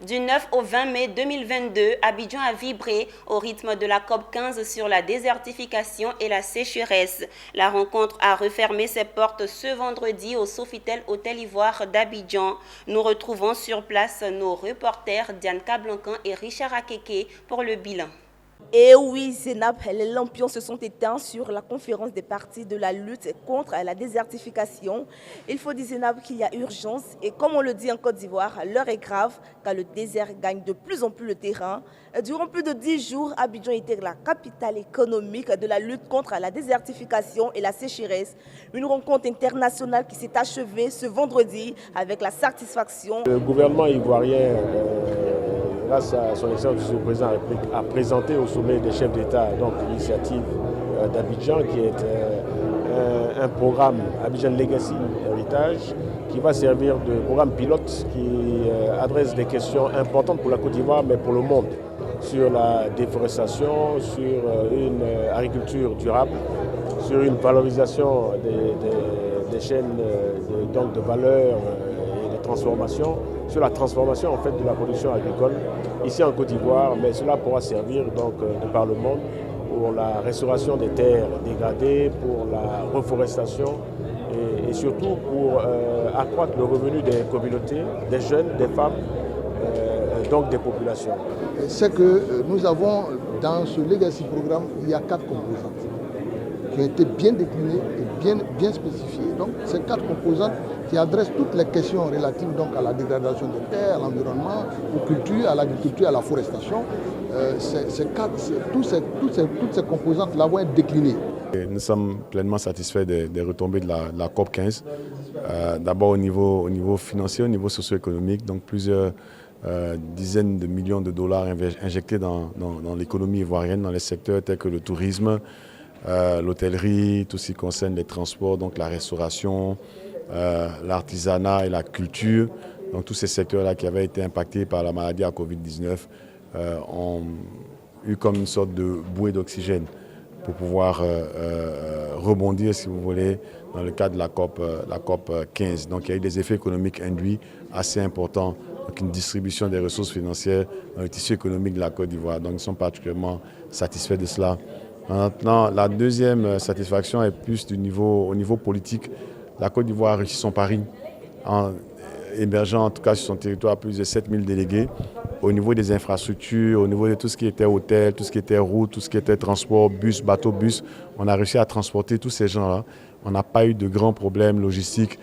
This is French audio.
Du 9 au 20 mai 2022, Abidjan a vibré au rythme de la COP 15 sur la désertification et la sécheresse. La rencontre a refermé ses portes ce vendredi au Sofitel Hôtel Ivoire d'Abidjan. Nous retrouvons sur place nos reporters Diane Cablancan et Richard Akeke pour le bilan. Et oui, Zénab, les lampions se sont éteints sur la conférence des partis de la lutte contre la désertification. Il faut dire, Zénab, qu'il y a urgence et comme on le dit en Côte d'Ivoire, l'heure est grave car le désert gagne de plus en plus le terrain. Durant plus de 10 jours, Abidjan était la capitale économique de la lutte contre la désertification et la sécheresse. Une rencontre internationale qui s'est achevée ce vendredi avec la satisfaction. Le gouvernement ivoirien grâce à son excellence du président de la République, a présenté au sommet des chefs d'État l'initiative d'Abidjan qui est un programme Abidjan Legacy Héritage qui va servir de programme pilote qui adresse des questions importantes pour la Côte d'Ivoire mais pour le monde sur la déforestation, sur une agriculture durable, sur une valorisation des chaînes de valeur et de transformation, sur la transformation en fait de la production agricole ici en Côte d'Ivoire, mais cela pourra servir donc de par le monde pour la restauration des terres dégradées, pour la reforestation et surtout pour accroître le revenu des communautés, des jeunes, des femmes, donc des populations. C'est que nous avons dans ce Legacy Programme, il y a 4 composantes qui ont été bien déclinées et bien spécifiées. Donc ces 4 composantes qui adressent toutes les questions relatives donc, à la dégradation des terres, à l'environnement, aux cultures, à l'agriculture, à la forestation, toutes ces composantes-là vont être déclinées. Nous sommes pleinement satisfaits des retombées de la COP 15. D'abord au niveau financier, au niveau socio-économique, donc plusieurs dizaines de millions de dollars injectés dans l'économie ivoirienne, dans les secteurs tels que le tourisme, l'hôtellerie, tout ce qui concerne les transports, donc la restauration, l'artisanat et la culture. Donc tous ces secteurs-là qui avaient été impactés par la maladie à Covid-19 ont eu comme une sorte de bouée d'oxygène pour pouvoir rebondir, si vous voulez, dans le cadre de la COP 15. Donc il y a eu des effets économiques induits assez importants, donc une distribution des ressources financières dans le tissu économique de la Côte d'Ivoire. Donc nous sommes particulièrement satisfaits de cela. Maintenant, la deuxième satisfaction est plus au niveau politique. La Côte d'Ivoire a réussi son pari en hébergeant en tout cas sur son territoire plus de 7000 délégués au niveau des infrastructures, au niveau de tout ce qui était hôtel, tout ce qui était route, tout ce qui était transport, bus, bateau, bus. On a réussi à transporter tous ces gens-là. On n'a pas eu de grands problèmes logistiques